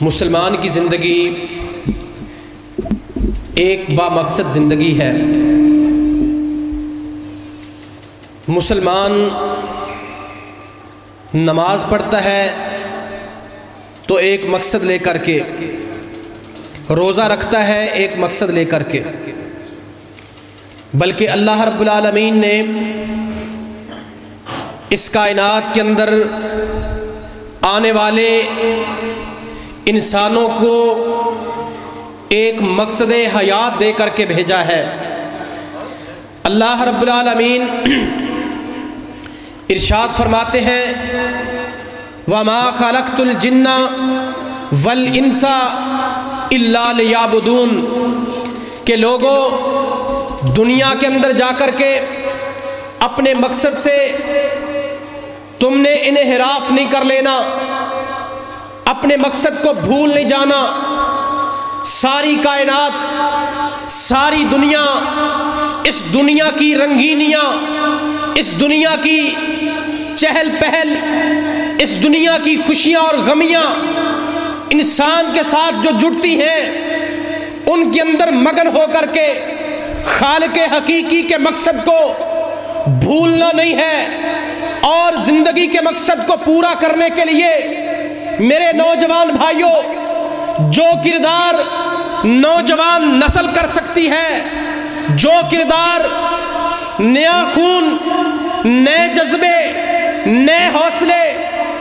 مسلمان کی زندگی ایک با مقصد زندگی ہے۔ مسلمان نماز پڑھتا ہے تو ایک مقصد لے کر کے، روزہ رکھتا ہے ایک مقصد لے کر کے، بلکہ اللہ رب العالمین نے اس کائنات کے اندر آنے والے انسانوں کو ایک مقصد حیات دے کر کے بھیجا ہے۔ اللہ رب العالمین ارشاد فرماتے ہیں وَمَا خَلَقْتُ الْجِنَّ وَالْإِنسَ إِلَّا لِيَعْبُدُونَ کہ لوگوں دنیا کے اندر جا کر کے اپنے مقصد سے تم نے انحراف نہیں کر لینا، اپنے مقصد کو بھول نہیں جانا۔ ساری کائنات، ساری دنیا، اس دنیا کی رنگینیاں، اس دنیا کی چہل پہل، اس دنیا کی خوشیاں اور غمیاں انسان کے ساتھ جو جڑتی ہیں، ان کے اندر مگن ہو کر کے خالق حقیقی کے مقصد کو بھولنا نہیں ہے۔ اور زندگی کے مقصد کو پورا کرنے کے لیے میرے نوجوان بھائیوں، جو کردار نوجوان نسل کر سکتی ہے، جو کردار نیا خون، نئے جذبے، نئے حوصلے،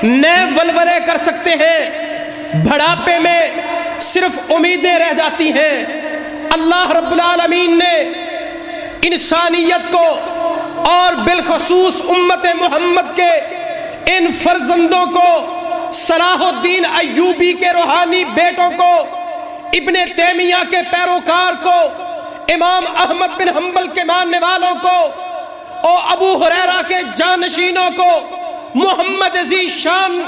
نئے ولولے کر سکتے ہیں، بڑھاپے میں صرف امیدیں رہ جاتی ہیں۔ اللہ رب العالمین نے انسانیت کو اور بالخصوص امت محمد کے ان فرزندوں کو، صلاح الدین ایوبی کے روحانی بیٹوں کو، ابن تیمیہ کے پیروکار کو، امام احمد بن حنبل کے ماننے والوں کو، اور ابو ہریرہ کے جانشینوں کو، محمد عزیز شان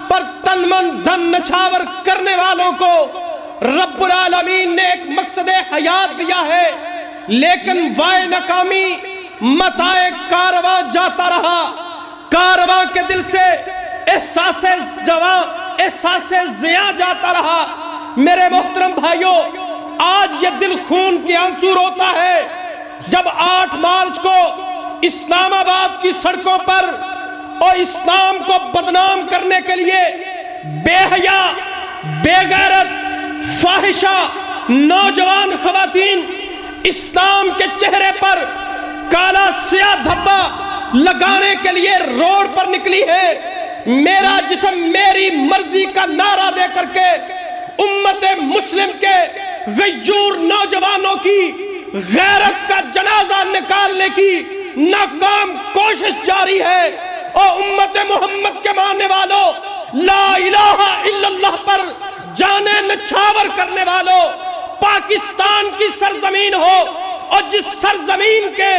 پر تن من دھن نچھاور کرنے والوں کو رب العالمین نے ایک مقصد حیات دیا ہے، لیکن وائے ناکامی متائے کارواں جاتا رہا۔ کارواں کے دل سے احساس جواں، احساس ضیاء جاتا رہا۔ میرے محترم بھائیوں، آج یہ دل خون کے آنسو روتا ہے جب 8 مارچ کو اسلام آباد کی سڑکوں پر اور اسلام کو بدنام کرنے کے لیے بے حیا، بے غیرت، فاحشہ نوجوان خواتین اسلام کے چہرے پر کالا سیاہ دھبا لگانے کے لیے روڈ پر نکلی ہے۔ میرا جسم میری مرضی کا نعرہ دے کر کے امت مسلم کے غیور نوجوانوں کی غیرت کا جنازہ نکالنے کی ناکام کوشش جاری ہے۔ اور امت محمد کے ماننے والوں، لا الہ الا اللہ پر جانیں نچھاور کرنے والوں، پاکستان کی سرزمین ہو اور جس سرزمین کے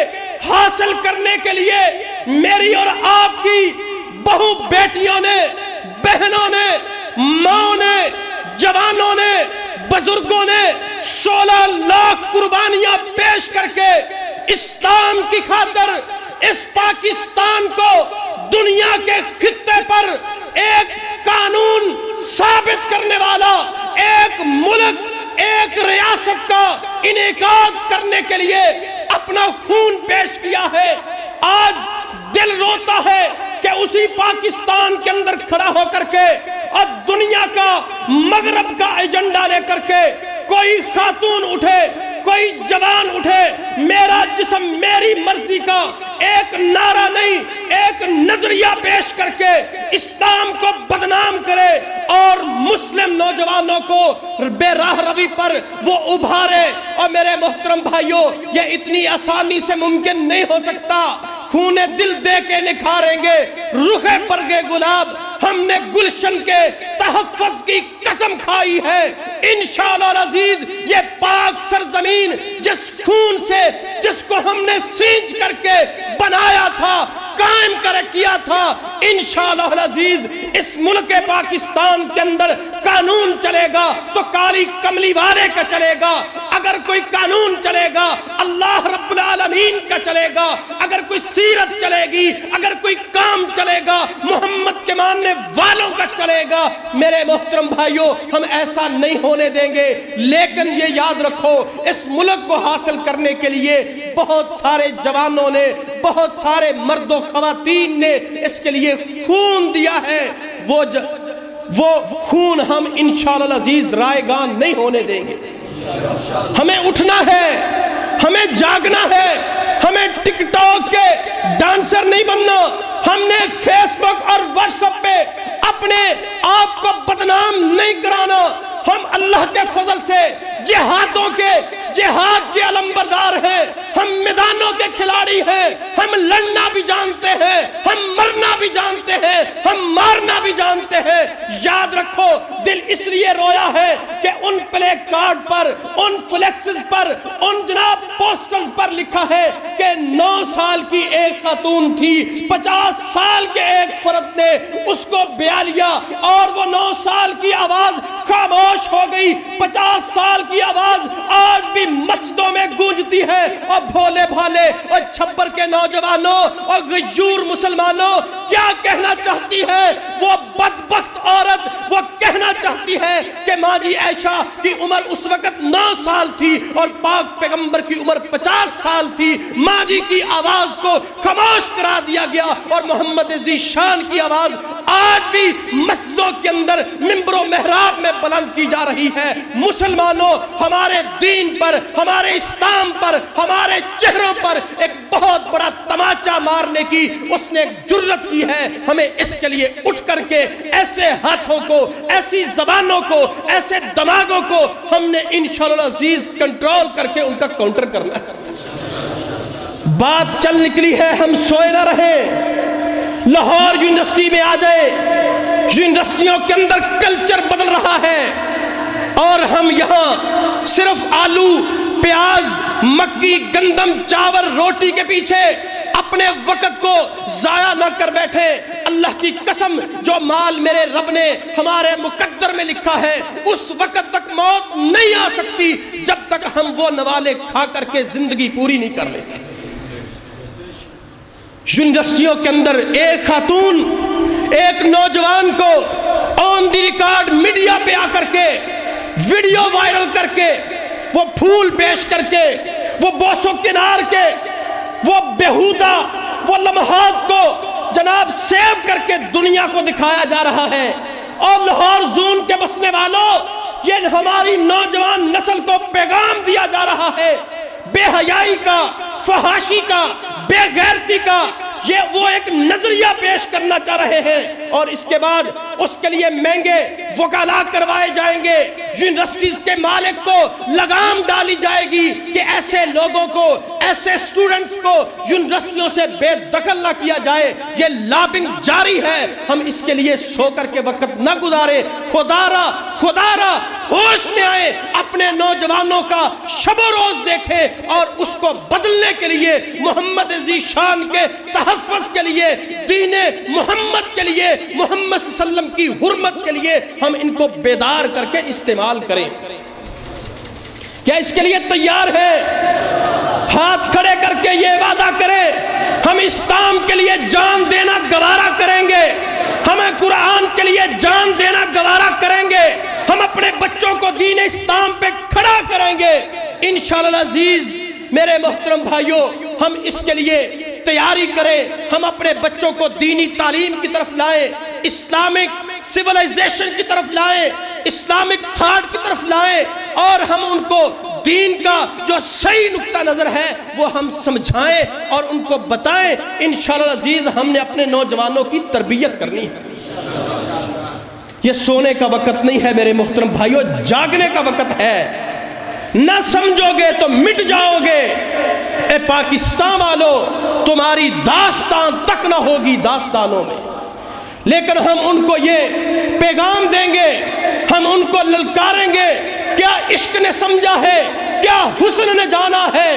حاصل کرنے کے لیے میری اور آپ کی بہو بیٹیوں نے، بہنوں نے، ماں نے، جوانوں نے، بزرگوں نے 16 لاکھ قربانیاں پیش کر کے اسلام کی خاطر اس پاکستان کو دنیا کے خطے پر ایک قانون ثابت کرنے والا، ایک ملک، ایک ریاست کا انعقاد کرنے کے لیے اپنا خون پیش کیا ہے۔ آج دل روتا ہے کہ اسی پاکستان کے اندر کھڑا ہو کر کے اور دنیا کا، مغرب کا ایجنڈا لے کر کے کوئی خاتون اٹھے، کوئی جوان اٹھے، میرا جسم میری مرضی کا ایک نعرہ نہیں، ایک نظریہ پیش کر کے اسلام کو بدنام کرے اور مسلم نوجوانوں کو بے راہ روی پر وہ ابھارے۔ اور میرے محترم بھائیوں، یہ اتنی آسانی سے ممکن نہیں ہو سکتا۔ خون دل دے کے نکھاریں گے رخ پرگے گلاب، ہم نے گلشن کے تحفظ کی قسم کھائی ہے۔ انشاءاللہ العزیز یہ پاک سرزمین جس خون سے، جس کو ہم نے سینچ کر کے بنایا تھا، قائم کر کیا تھا، انشاءاللہ العزیز اس ملک پاکستان کے اندر قانون چلے گا تو کالی کملی والے کا چلے گا۔ اگر کوئی قانون چلے گا اللہ رب العالمین کا چلے گا، اگر کوئی سیرت چلے گی، اگر کوئی کام چلے گا محمد کے ماننے والوں کا چلے گا۔ میرے محترم بھائیوں، ہم ایسا نہیں ہونے دیں گے، لیکن یہ یاد رکھو اس ملک کو حاصل کرنے کے لیے بہت سارے جوانوں نے، بہت سارے مرد و خواتین نے اس کے لیے خون دیا ہے، وہ خون ہم انشاءاللہ العزیز رائے گان نہیں ہونے دیں گے۔ ہمیں اٹھنا ہے، ہمیں جاگنا ہے، ہمیں ٹک ٹاک کے ڈانسر نہیں بننا، ہم نے فیس بک اور واٹس ایپ پہ اپنے آپ کو بدنام نہیں کرانا۔ ہم اللہ کے فضل سے جہاد کے علمبردار ہیں، ہم میدانوں کے کھلاڑی ہیں، ہم لڑنا بھی جانتے ہیں، ہم مرنا بھی جانتے ہیں، ہم مارنا بھی جانتے ہیں۔ یاد رکھو دل اس لیے رویا ہے کہ ان پلے کارڈ پر، ان فلیکسز پر، ان جناب پوسٹرز پر لکھا ہے کہ 9 سال کی ایک خاتون تھی، 50 سال کے ایک فرد نے اس کو بیاہ لیا اور وہ 9 سال کی آواز خاموش ہو گئی۔ 50 سال کی آواز آج بھی مسجدوں میں گونجتی ہے، اور بھولے بھالے اور چھپر کے نوجوانوں اور غیور مسلمانوں کیا کہنا چاہتی ہے وہ بدبخت عورت؟ وہ کہنا چاہتی ہے کہ ماں جی عائشہ کی عمر اس وقت 9 سال تھی اور پاک پیغمبر کی عمر 50 سال تھی، ماں جی کی آواز کو خاموش کرا دیا گیا، اور محمد ذی شان کی آواز آج بھی مسجدوں کے اندر منبر و محراب میں بلند کی جا رہی ہے۔ مسلمانوں، ہمارے دین پر، ہمارے اسلام پر، ہمارے چہروں پر ایک بہت بڑا تماچا مارنے کی اس نے ایک جرت کی ہے۔ ہمیں اس کے لیے اٹھ کر کے ایسے ہاتھوں کو، ایسی زبانوں کو، ایسے دماغوں کو ہم نے انشاءاللہ عزیز کنٹرول کر کے ان کا کاؤنٹر کرنا ہے۔ بات چل نکلی ہے، ہم سوئے نہ رہیں۔ لاہور یونیورسٹی میں آ جائے، یونیورسٹیوں کے اندر کلچر بدل رہا ہے، اور ہم یہاں صرف آلو، پیاز، مکی، گندم، چاول، روٹی کے پیچھے اپنے وقت کو ضائع نہ کر بیٹھے۔ اللہ کی قسم، جو مال میرے رب نے ہمارے مقدر میں لکھا ہے اس وقت تک موت نہیں آ سکتی جب تک ہم وہ نوالے کھا کر کے زندگی پوری نہیں کر لیتے۔ یونیورسٹیوں کے اندر ایک خاتون، ایک نوجوان کو آن دی ریکارڈ میڈیا پہ آ کر کے، ویڈیو وائرل کر کے، وہ پھول پیش کر کے، وہ بوسوں کنار کے، وہ بیہودہ وہ لمحات کو جناب سیو کر کے دنیا کو دکھایا جا رہا ہے۔ اور لاہور زون کے بسنے والوں، یہ ہماری نوجوان نسل کو پیغام دیا جا رہا ہے بے حیائی کا، فحاشی کا، بے غیرتی کا۔ یہ وہ ایک نظریہ پیش کرنا چاہ رہے ہیں، اور اس کے بعد اس کے لیے مہنگے وکلا کروائے جائیں گے۔ یونیورسٹیز کے مالک کو لگام ڈالی جائے گی کہ ایسے لوگوں کو، ایسے سٹوڈنٹس کو یونیورسٹیوں سے بے دخل نہ کیا جائے۔ یہ لابنگ جاری ہے، ہم اس کے لیے سو کر کے وقت نہ گزارے۔ خدا را ہوش میں آئے، اپنے نوجوانوں کا شب و روز دیکھیں، اور اس کو بدلنے کے لیے، محمد ذی شان کے تحفظ کے لیے، دین محمد کے لیے، محمد صلی اللہ علیہ وسلم کی حرمت کے لیے ہم ان کو بیدار کر کے استعمال کریں۔ کیا اس کے لیے تیار ہے؟ ہاتھ کھڑے کر کے یہ وعدہ کریں، ہم اسلام کے لیے جان دینا گوارا کریں گے، ہمیں قرآن کے لیے جان دینا گوارا کریں گے، ہم اپنے بچوں کو دین اسلام پہ کھڑا کریں گے انشاءاللہ عزیز۔ میرے محترم بھائیوں، ہم اس کے لیے تیاری کریں، ہم اپنے بچوں کو دینی تعلیم کی طرف لائیں، اسلامک سیولائزیشن کی طرف لائیں، اسلامک تھاٹ کی طرف لائیں، اور ہم ان کو دین کا جو صحیح نقطہ نظر ہے وہ ہم سمجھائیں اور ان کو بتائیں۔ انشاءاللہ عزیز ہم نے اپنے نوجوانوں کی تربیت کرنی ہے۔ یہ سونے کا وقت نہیں ہے میرے محترم بھائیوں، جاگنے کا وقت ہے۔ نہ سمجھو گے تو مٹ جاؤ گے۔ اے پاکستان والو، تمہاری داستان تک نہ ہوگی داستانوں میں، لیکن ہم ان کو یہ پیغام دیں گے، ہم ان کو للکاریں گے۔ کیا عشق نے سمجھا ہے؟ کیا حسن نے جانا ہے؟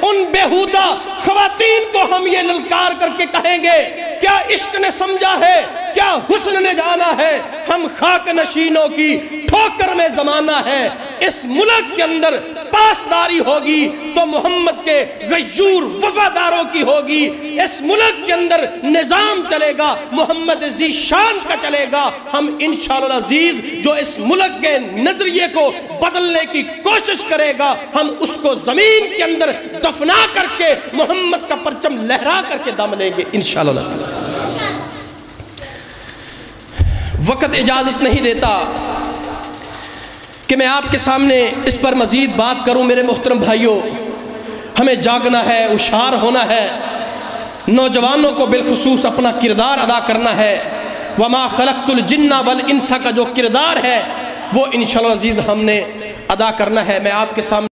ان بیہودہ خواتین کو ہم یہ للکار کر کے کہیں گے، کیا عشق نے سمجھا ہے؟ کیا حسن نے جانا ہے؟ ہم خاک نشینوں کی ٹھوکر میں زمانہ ہے۔ اس ملک کے اندر پاسداری ہوگی تو محمد کے غیور وفاداروں کی ہوگی۔ اس ملک کے اندر نظام چلے گا محمد ذی شان کا چلے گا۔ ہم انشاءاللہ العزیز جو اس ملک کے نظریے کو بدلنے کی کوشش کرے گا، ہم اس کو زمین کے اندر دفنا کر کے محمد کا پرچم لہرا کر کے دم لیں گے انشاءاللہ العزیز۔ وقت اجازت نہیں دیتا کہ میں آپ کے سامنے اس پر مزید بات کروں۔ میرے محترم بھائیوں، ہمیں جاگنا ہے، ہوشیار ہونا ہے، نوجوانوں کو بالخصوص اپنا کردار ادا کرنا ہے۔ وما خلقت الجن والانس کا جو کردار ہے وہ انشاءاللہ عزیز ہم نے ادا کرنا ہے۔ میں آپ کے سامنے